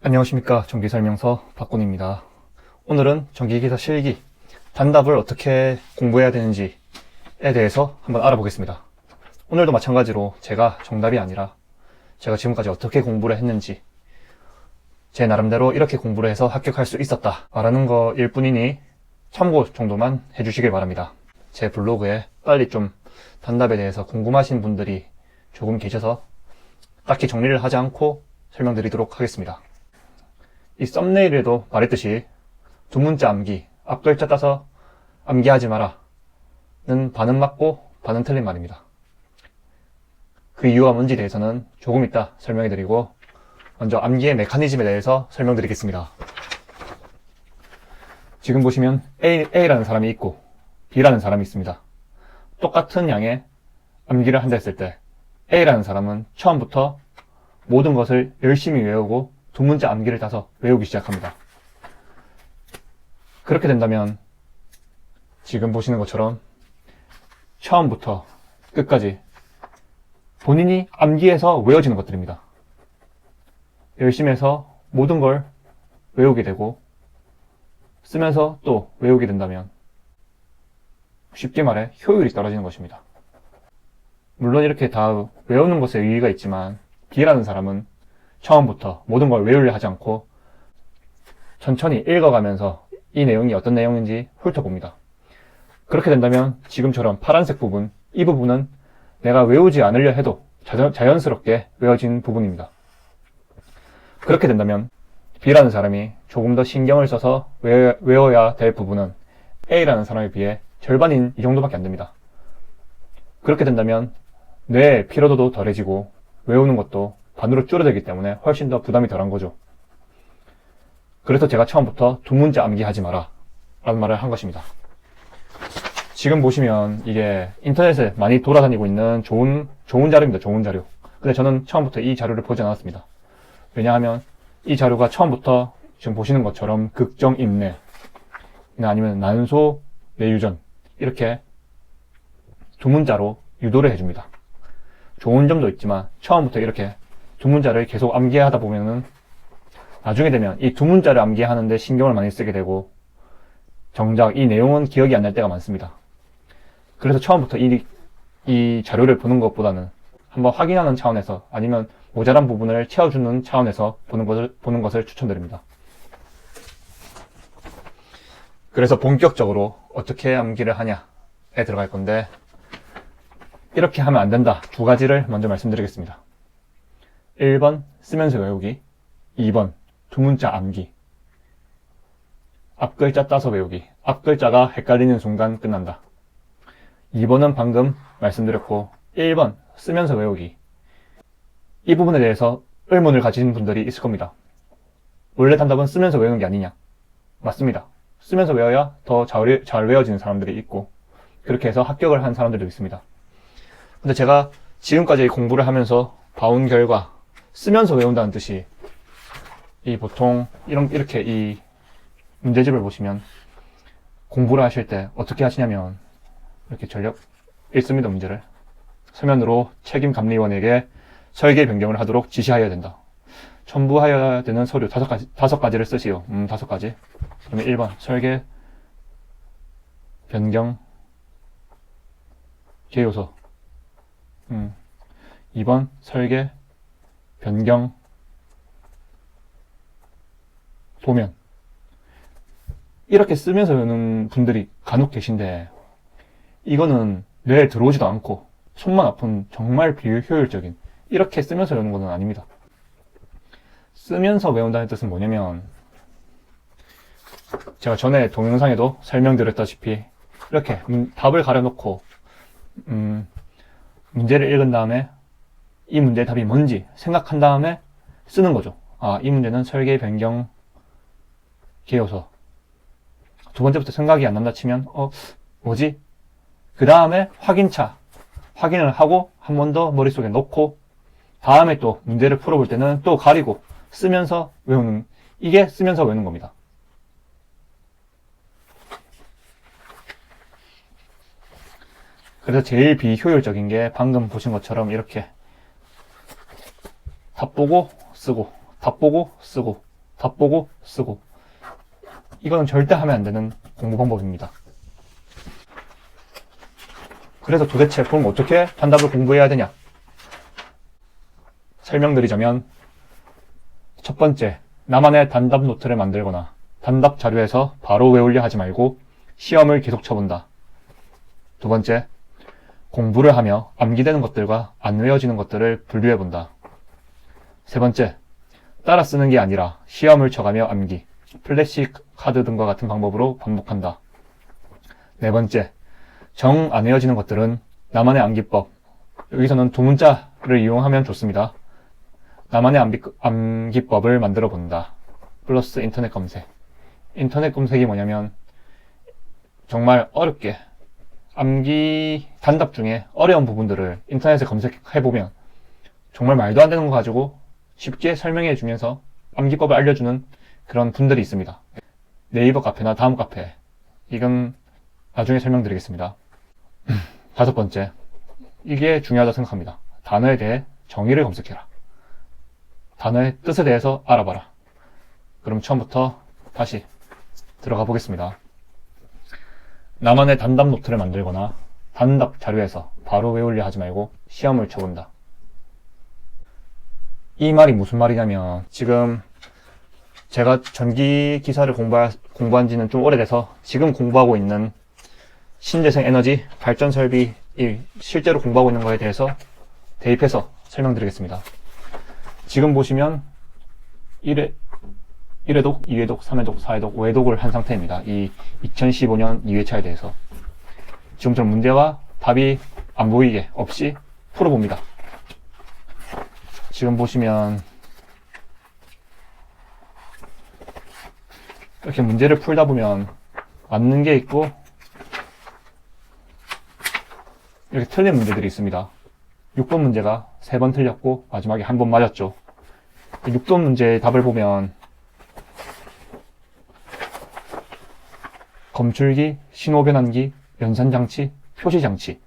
안녕하십니까. 전기설명서 박곤입니다. 오늘은 전기기사 실기 단답을 어떻게 공부해야 되는지에 대해서 한번 알아보겠습니다. 오늘도 마찬가지로 제가 정답이 아니라 제가 지금까지 어떻게 공부를 했는지 제 나름대로 이렇게 공부를 해서 합격할 수 있었다 말하는 거일 뿐이니 참고 정도만 해주시길 바랍니다. 제 블로그에 빨리 좀 단답에 대해서 궁금하신 분들이 조금 계셔서 딱히 정리를 하지 않고 설명드리도록 하겠습니다. 이 썸네일에도 말했듯이 두 문자 암기, 앞글자 따서 암기하지 마라 는 반은 맞고 반은 틀린 말입니다. 그 이유가 뭔지에 대해서는 조금 이따 설명해드리고 먼저 암기의 메커니즘에 대해서 설명드리겠습니다. 지금 보시면 A라는 사람이 있고 B라는 사람이 있습니다. 똑같은 양의 암기를 한다 했을 때 A라는 사람은 처음부터 모든 것을 열심히 외우고 두 문자 암기를 따서 외우기 시작합니다. 그렇게 된다면 지금 보시는 것처럼 처음부터 끝까지 본인이 암기해서 외워지는 것들입니다. 열심히 해서 모든 걸 외우게 되고 쓰면서 또 외우게 된다면 쉽게 말해 효율이 떨어지는 것입니다. 물론 이렇게 다 외우는 것에 의의가 있지만 B라는 사람은 처음부터 모든 걸 외우려 하지 않고 천천히 읽어가면서 이 내용이 어떤 내용인지 훑어봅니다. 그렇게 된다면 지금처럼 파란색 부분, 이 부분은 내가 외우지 않으려 해도 자연스럽게 외워진 부분입니다. 그렇게 된다면 B라는 사람이 조금 더 신경을 써서 외워야 될 부분은 A라는 사람에 비해 절반인 이 정도밖에 안 됩니다. 그렇게 된다면 뇌의 피로도도 덜해지고 외우는 것도 반으로 줄어들기 때문에 훨씬 더 부담이 덜한 거죠. 그래서 제가 처음부터 두 문자 암기하지 마라 라는 말을 한 것입니다. 지금 보시면 이게 인터넷에 많이 돌아다니고 있는 좋은 자료입니다. 좋은 자료. 근데 저는 처음부터 이 자료를 보지 않았습니다. 왜냐하면 이 자료가 처음부터 지금 보시는 것처럼 극정 인내 아니면 난소 내유전 이렇게 두 문자로 유도를 해줍니다. 좋은 점도 있지만 처음부터 이렇게 두 문자를 계속 암기하다 보면은 나중에 되면 이 두 문자를 암기하는데 신경을 많이 쓰게 되고 정작 이 내용은 기억이 안 날 때가 많습니다. 그래서 처음부터 이 자료를 보는 것보다는 한번 확인하는 차원에서 아니면 모자란 부분을 채워주는 차원에서 보는 것을 추천드립니다. 그래서 본격적으로 어떻게 암기를 하냐에 들어갈 건데 이렇게 하면 안 된다. 두 가지를 먼저 말씀드리겠습니다. 1번 쓰면서 외우기, 2번 두 문자 암기. 앞글자 따서 외우기. 앞글자가 헷갈리는 순간 끝난다. 2번은 방금 말씀드렸고 1번 쓰면서 외우기. 이 부분에 대해서 의문을 가진 분들이 있을 겁니다. 원래 단답은 쓰면서 외우는 게 아니냐? 맞습니다. 쓰면서 외워야 더 잘 외워지는 사람들이 있고 그렇게 해서 합격을 한 사람들도 있습니다. 근데 제가 지금까지 공부를 하면서 봐온 결과 쓰면서 외운다는 뜻이 보통 이렇게 이 문제집을 보시면 공부를 하실 때 어떻게 하시냐면 이렇게 전력 읽습니다. 문제를 서면으로 책임감리원에게 설계 변경을 하도록 지시하여야 된다. 첨부하여야 되는 서류 5가지를 쓰시오. 5가지. 그러면 1번 설계 변경 개요소 2번 설계 변경 도면. 이렇게 쓰면서 외우는 분들이 간혹 계신데 이거는 뇌에 들어오지도 않고 손만 아픈 정말 비효율적인 이렇게 쓰면서 외우는 것은 아닙니다. 쓰면서 외운다는 뜻은 뭐냐면 제가 전에 동영상에도 설명드렸다시피 이렇게 답을 가려놓고 문제를 읽은 다음에 이 문제의 답이 뭔지 생각한 다음에 쓰는 거죠. 이 문제는 설계 변경 개요소. 두 번째부터 생각이 안 난다 치면 뭐지? 그 다음에 확인을 하고 한 번 더 머릿속에 넣고 다음에 또 문제를 풀어볼 때는 또 가리고 쓰면서 외우는, 이게 쓰면서 외우는 겁니다. 그래서 제일 비효율적인 게 방금 보신 것처럼 이렇게 답 보고 쓰고 답 보고 쓰고 답 보고 쓰고. 이거는 절대 하면 안 되는 공부 방법입니다. 그래서 도대체 그럼 어떻게 단답을 공부해야 되냐? 설명드리자면, 첫 번째, 나만의 단답 노트를 만들거나 단답 자료에서 바로 외우려 하지 말고 시험을 계속 쳐본다. 두 번째, 공부를 하며 암기되는 것들과 안 외워지는 것들을 분류해본다. 세 번째, 따라 쓰는 게 아니라 시험을 쳐가며 암기, 플래시 카드 등과 같은 방법으로 반복한다. 네 번째, 정 안 외워지는 것들은 나만의 암기법, 여기서는 두 문자를 이용하면 좋습니다. 나만의 암기법을 만들어 본다. 플러스 인터넷 검색. 인터넷 검색이 뭐냐면 정말 어렵게 암기 단답 중에 어려운 부분들을 인터넷에 검색해보면 정말 말도 안 되는 거 가지고 쉽게 설명해 주면서 암기법을 알려주는 그런 분들이 있습니다. 네이버 카페나 다음 카페, 이건 나중에 설명드리겠습니다. 다섯 번째, 이게 중요하다고 생각합니다. 단어에 대해 정의를 검색해라. 단어의 뜻에 대해서 알아봐라. 그럼 처음부터 다시 들어가 보겠습니다. 나만의 단답 노트를 만들거나 단답 자료에서 바로 외우려 하지 말고 시험을 쳐본다. 이 말이 무슨 말이냐면, 지금 제가 전기 기사를 공부한 지는 좀 오래돼서 지금 공부하고 있는 신재생 에너지 발전 설비, 실제로 공부하고 있는 거에 대해서 대입해서 설명드리겠습니다. 지금 보시면 1회독, 2회독, 3회독, 4회독, 5회독을 한 상태입니다. 이 2015년 2회차에 대해서. 지금처럼 문제와 답이 안 보이게 없이 풀어봅니다. 지금 보시면 이렇게 문제를 풀다 보면 맞는 게 있고 이렇게 틀린 문제들이 있습니다. 6번 문제가 3번 틀렸고 마지막에 1번 맞았죠. 6번 문제의 답을 보면 검출기, 신호변환기, 연산장치, 표시장치입니다.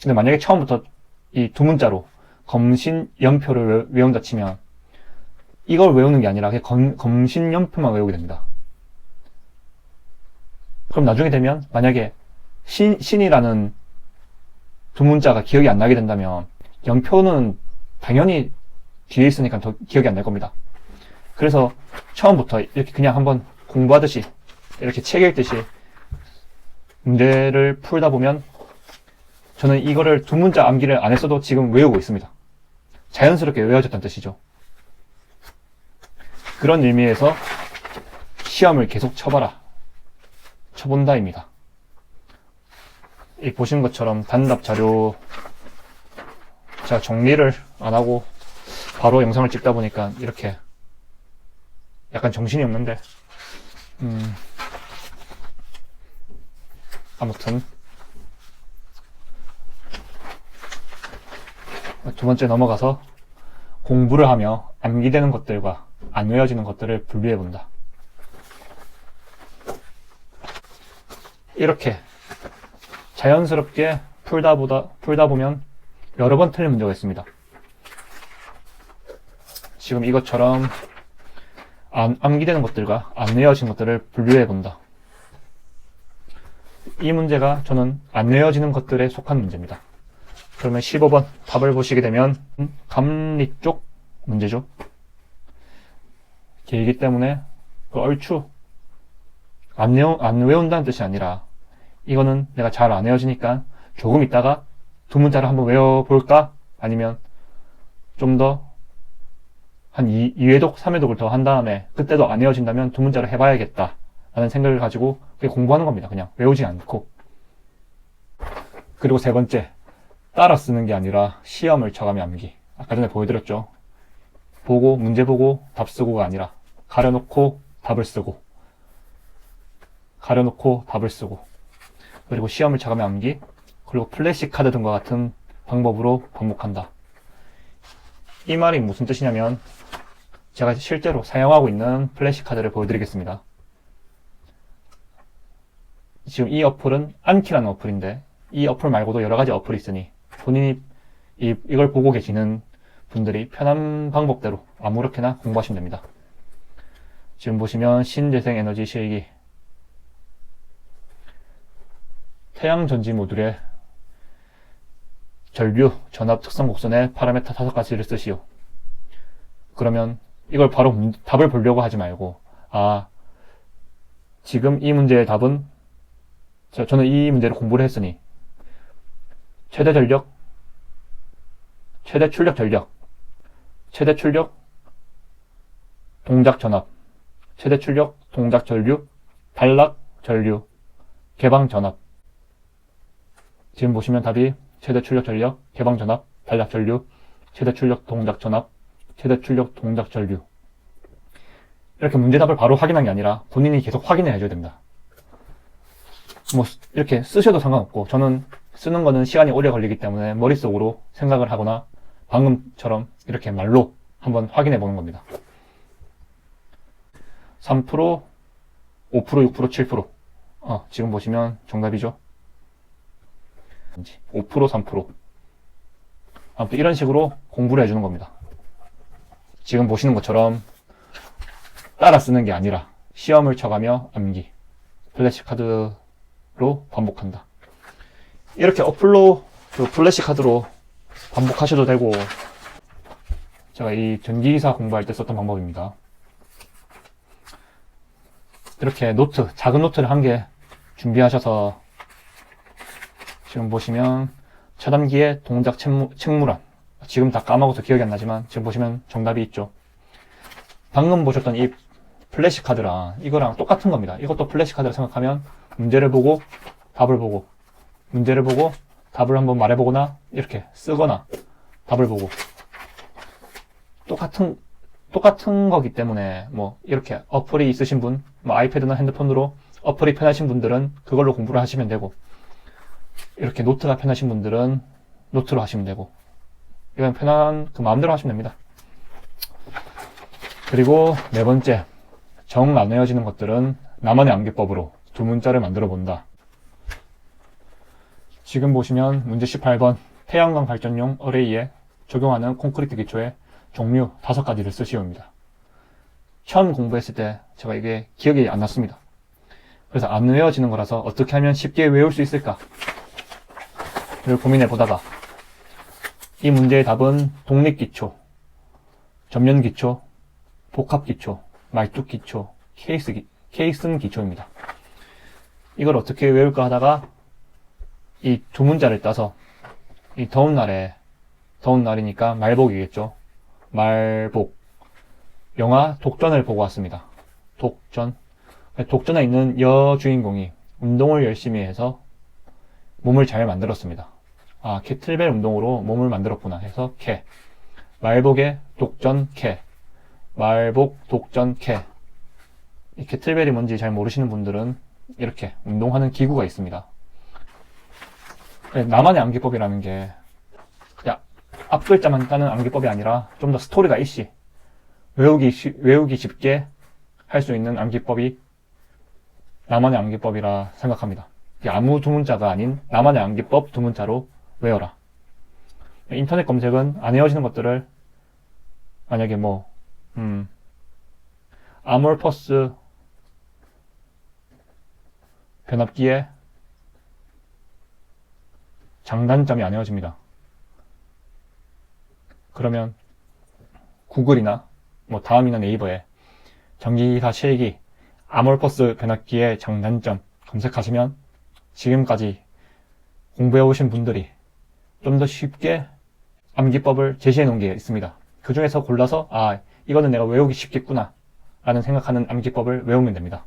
근데 만약에 처음부터 이 두 문자로 검신연표를 외운다 치면 이걸 외우는 게 아니라 검신연표만 외우게 됩니다. 그럼 나중에 되면 만약에 신이라는 두 문자가 기억이 안 나게 된다면 연표는 당연히 뒤에 있으니까 더 기억이 안 날 겁니다. 그래서 처음부터 이렇게 그냥 한번 공부하듯이 이렇게 책 읽듯이 문제를 풀다 보면 저는 이거를 두 문자 암기를 안 했어도 지금 외우고 있습니다. 자연스럽게 외워졌다는 뜻이죠. 그런 의미에서 시험을 계속 쳐봐라. 쳐본다입니다. 이 보시는 것처럼 단답 자료 제가 정리를 안 하고 바로 영상을 찍다 보니까 이렇게 약간 정신이 없는데 아무튼 두 번째 넘어가서 공부를 하며 암기되는 것들과 안 외워지는 것들을 분류해본다. 이렇게 자연스럽게 풀다 보면 여러 번 틀린 문제가 있습니다. 지금 이것처럼 암기되는 것들과 안 외워지는 것들을 분류해본다. 이 문제가 저는 안 외워지는 것들에 속한 문제입니다. 그러면 15번 답을 보시게 되면 감리 쪽 문제죠. 길기 때문에 얼추 안 외운다는 뜻이 아니라 이거는 내가 잘 안 외워지니까 조금 있다가 두 문자를 한번 외워볼까? 아니면 좀 더 한 2회독, 3회독을 더 한 다음에 그때도 안 외워진다면 두 문자를 해봐야겠다 라는 생각을 가지고 그냥 공부하는 겁니다. 그냥 외우지 않고. 그리고 세 번째, 따라 쓰는 게 아니라 시험을 쳐가며 암기. 아까 전에 보여드렸죠. 문제 보고 답 쓰고가 아니라 가려놓고 답을 쓰고 그리고 시험을 쳐가며 암기, 그리고 플래시 카드 등과 같은 방법으로 반복한다. 이 말이 무슨 뜻이냐면 제가 실제로 사용하고 있는 플래시 카드를 보여드리겠습니다. 지금 이 어플은 안키라는 어플인데 이 어플 말고도 여러 가지 어플이 있으니 본인이 이걸 보고 계시는 분들이 편한 방법대로 아무렇게나 공부하시면 됩니다. 지금 보시면 신재생 에너지 실기 태양 전지 모듈의 전류, 전압, 특성, 곡선의 파라메타 5가지를 쓰시오. 그러면 이걸 바로 답을 보려고 하지 말고, 지금 이 문제의 답은 저는 이 문제를 공부를 했으니 최대 전력, 최대 출력 전력, 최대 출력 동작 전압, 최대 출력 동작 전류, 단락 전류, 개방 전압. 지금 보시면 답이 최대 출력 전력, 개방 전압, 단락 전류, 최대 출력 동작 전압, 최대 출력 동작 전류. 이렇게 문제답을 바로 확인한 게 아니라 본인이 계속 확인해 줘야 됩니다. 뭐 이렇게 쓰셔도 상관없고, 저는 쓰는 거는 시간이 오래 걸리기 때문에 머릿속으로 생각을 하거나 방금처럼 이렇게 말로 한번 확인해 보는 겁니다. 3%, 5%, 6%, 7%. 지금 보시면 정답이죠. 5%, 3%. 아무튼 이런 식으로 공부를 해주는 겁니다. 지금 보시는 것처럼 따라 쓰는 게 아니라 시험을 쳐가며 암기, 플래시카드로 반복한다. 이렇게 어플로 플래시카드로 반복하셔도 되고, 제가 이 전기기사 공부할 때 썼던 방법입니다. 이렇게 노트, 작은 노트를 한 개 준비하셔서 지금 보시면 차단기의 동작 책무란, 지금 다 까먹어서 기억이 안 나지만 지금 보시면 정답이 있죠. 방금 보셨던 이 플래시카드랑 이거랑 똑같은 겁니다. 이것도 플래시카드라 생각하면 문제를 보고 답을 보고, 문제를 보고 답을 한번 말해보거나 이렇게 쓰거나 답을 보고, 똑같은 거기 때문에 뭐 이렇게 어플이 있으신 분, 뭐 아이패드나 핸드폰으로 어플이 편하신 분들은 그걸로 공부를 하시면 되고, 이렇게 노트가 편하신 분들은 노트로 하시면 되고, 이건 편한 그 마음대로 하시면 됩니다. 그리고 네 번째, 정 나뉘어지는 것들은 나만의 암기법으로 두 문자를 만들어 본다. 지금 보시면 문제 18번 태양광 발전용 어레이에 적용하는 콘크리트 기초의 종류 5가지를 쓰시옵니다. 처음 공부했을 때 제가 이게 기억이 안 났습니다. 그래서 안 외워지는 거라서 어떻게 하면 쉽게 외울 수 있을까 를 고민해 보다가 이 문제의 답은 독립기초, 점연기초, 복합기초, 말뚝기초, 케이슨 기초입니다. 이걸 어떻게 외울까 하다가 이 두 문자를 따서 이 더운 날이니까 말복이겠죠. 말복. 영화 독전을 보고 왔습니다. 독전에 있는 여주인공이 운동을 열심히 해서 몸을 잘 만들었습니다. 캐틀벨 운동으로 몸을 만들었구나 해서 캐. 말복의 독전 캐. 말복 독전 캐. 이 캐틀벨이 뭔지 잘 모르시는 분들은 이렇게 운동하는 기구가 있습니다. 나만의 암기법이라는 게 그냥 앞글자만 따는 암기법이 아니라 좀 더 스토리가 있이 외우기 쉽게 할 수 있는 암기법이 나만의 암기법이라 생각합니다. 아무 두 문자가 아닌 나만의 암기법 두 문자로 외워라. 인터넷 검색은 안 외워지는 것들을 만약에 아몰퍼스 변압기의 장단점이 안 외워집니다. 그러면 구글이나 다음이나 네이버에 전기기사 실기 아몰퍼스 변압기의 장단점 검색하시면 지금까지 공부해 오신 분들이 좀 더 쉽게 암기법을 제시해 놓은 게 있습니다. 그 중에서 골라서 이거는 내가 외우기 쉽겠구나 라는 생각하는 암기법을 외우면 됩니다.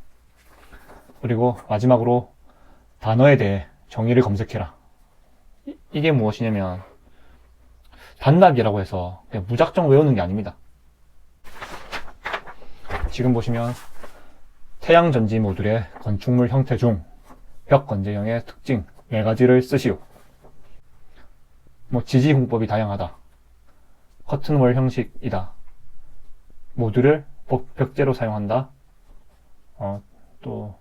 그리고 마지막으로 단어에 대해 정의를 검색해라. 이게 무엇이냐면 단락이라고 해서 그냥 무작정 외우는 게 아닙니다. 지금 보시면 태양전지 모듈의 건축물 형태 중 벽 건재형의 특징 4가지를 쓰시오. 지지공법이 다양하다. 커튼월 형식이다. 모듈을 벽재로 사용한다. 또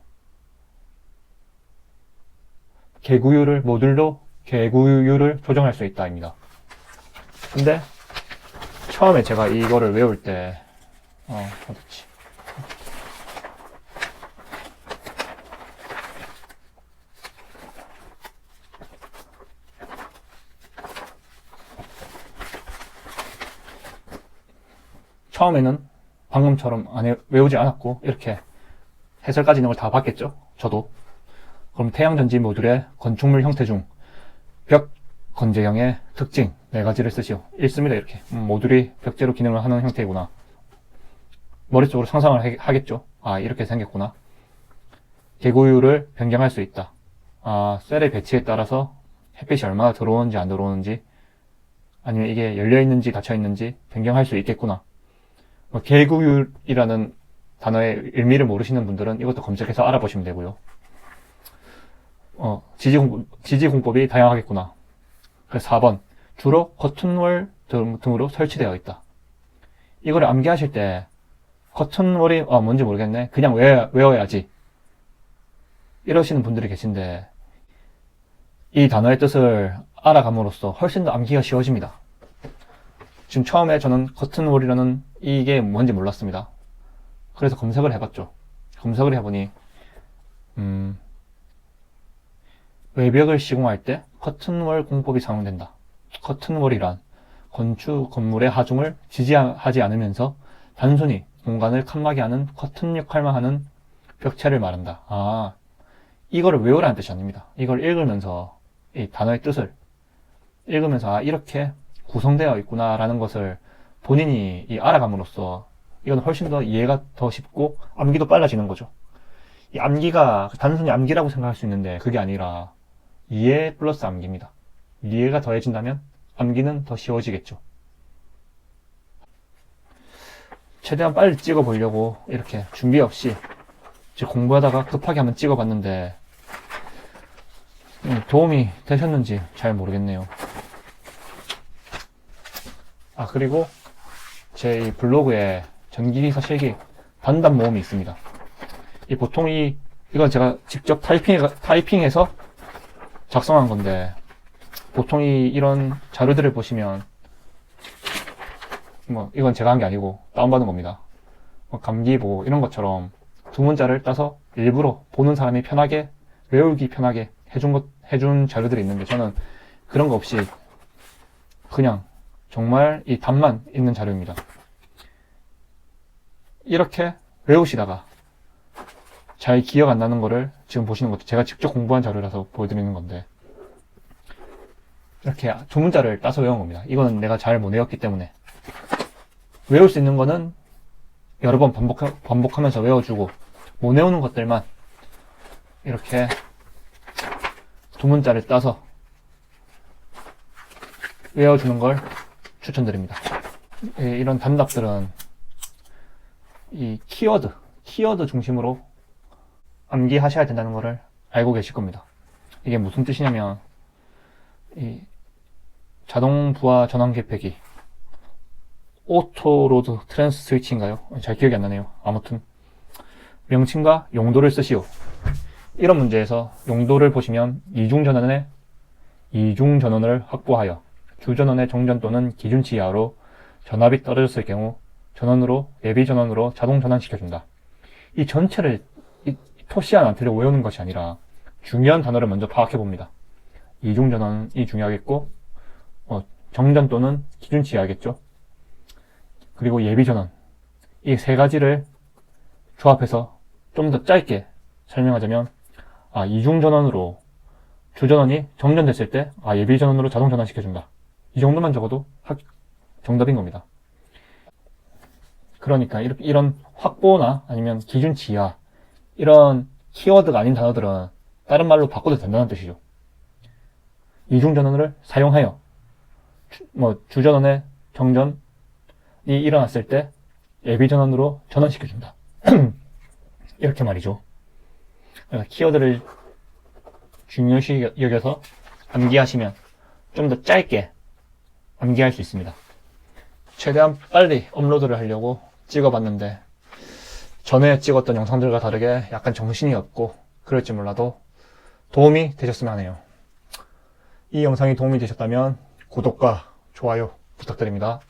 모듈로 개구율을 조정할 수 있다입니다. 근데 처음에 제가 이거를 외울 때, 어딨지? 처음에는 방금처럼 외우지 않았고, 이렇게 해설까지 있는 걸 다 봤겠죠? 저도. 그럼 태양전지 모듈의 건축물 형태 중 벽 건재형의 특징 4가지를 쓰시오. 읽습니다, 이렇게. 모듈이 벽재로 기능을 하는 형태이구나. 머릿속으로 상상을 하겠죠. 아, 이렇게 생겼구나. 개구율을 변경할 수 있다. 아, 셀의 배치에 따라서 햇빛이 얼마나 들어오는지 안 들어오는지, 아니면 이게 열려있는지 닫혀있는지 변경할 수 있겠구나. 개구율이라는 단어의 의미를 모르시는 분들은 이것도 검색해서 알아보시면 되고요. 지지공법이 다양하겠구나. 그래서 4번. 주로 커튼월 등으로 설치되어 있다. 이거를 암기하실 때, 커튼월이, 뭔지 모르겠네. 그냥 외워야지. 이러시는 분들이 계신데, 이 단어의 뜻을 알아감으로써 훨씬 더 암기가 쉬워집니다. 지금 처음에 저는 커튼월이라는 이게 뭔지 몰랐습니다. 그래서 검색을 해봤죠. 검색을 해보니, 외벽을 시공할 때 커튼월 공법이 사용된다. 커튼월이란 건축 건물의 하중을 지지하지 않으면서 단순히 공간을 칸막이 하는 커튼 역할만 하는 벽체를 말한다. 아, 이거를 외우라는 뜻이 아닙니다. 이걸 읽으면서 이 단어의 뜻을 읽으면서 이렇게 구성되어 있구나라는 것을 본인이 알아감으로써 이건 훨씬 더 이해가 더 쉽고 암기도 빨라지는 거죠. 이 암기가 단순히 암기라고 생각할 수 있는데 그게 아니라 이해 플러스 암기입니다. 이해가 더해진다면 암기는 더 쉬워지겠죠. 최대한 빨리 찍어보려고 이렇게 준비 없이 공부하다가 급하게 한번 찍어봤는데 도움이 되셨는지 잘 모르겠네요. 아, 그리고 제 이 블로그에 전기기사 실기 단답 모음이 있습니다. 보통 이건 제가 직접 타이핑해서 작성한 건데, 보통 이런 자료들을 보시면, 이건 제가 한 게 아니고, 다운받은 겁니다. 감기보 이런 것처럼 두 문자를 따서 일부러 보는 사람이 편하게, 외우기 편하게 해준 자료들이 있는데, 저는 그런 거 없이 그냥 정말 이 답만 있는 자료입니다. 이렇게 외우시다가 잘 기억 안 나는 거를 지금 보시는 것도 제가 직접 공부한 자료라서 보여드리는 건데, 이렇게 두 문자를 따서 외운 겁니다. 이거는 내가 잘 못 외웠기 때문에. 외울 수 있는 거는 여러 번 반복하면서 외워주고, 못 외우는 것들만 이렇게 두 문자를 따서 외워주는 걸 추천드립니다. 이런 단답들은 이 키워드 중심으로 암기하셔야 된다는 것을 알고 계실 겁니다. 이게 무슨 뜻이냐면, 이 자동 부하 전원 개폐기, 오토로드 트랜스 스위치인가요? 잘 기억이 안 나네요. 아무튼 명칭과 용도를 쓰시오. 이런 문제에서 용도를 보시면 이중전원을 확보하여 주전원의 정전 또는 기준치 이하로 전압이 떨어졌을 경우 전원으로 예비 전원으로 자동 전환시켜준다. 이 전체를 토시한 안테를 외우는 것이 아니라 중요한 단어를 먼저 파악해 봅니다. 이중전원이 중요하겠고, 정전 또는 기준치 이하겠죠. 그리고 예비 전원, 이 세 가지를 조합해서 좀 더 짧게 설명하자면, 이중전원으로 주전원이 정전됐을 때 예비 전원으로 자동 전환시켜준다. 이 정도만 적어도 정답인 겁니다. 그러니까 이런 확보나 아니면 기준치 이하, 이런 키워드가 아닌 단어들은 다른 말로 바꿔도 된다는 뜻이죠. 이중전원을 사용하여 주전원의 정전이 일어났을 때 예비전원으로 전환시켜준다. 이렇게 말이죠. 키워드를 중요시 여겨서 암기하시면 좀 더 짧게 암기할 수 있습니다. 최대한 빨리 업로드를 하려고 찍어봤는데 전에 찍었던 영상들과 다르게 약간 정신이 없고 그럴지 몰라도 도움이 되셨으면 하네요. 이 영상이 도움이 되셨다면 구독과 좋아요 부탁드립니다.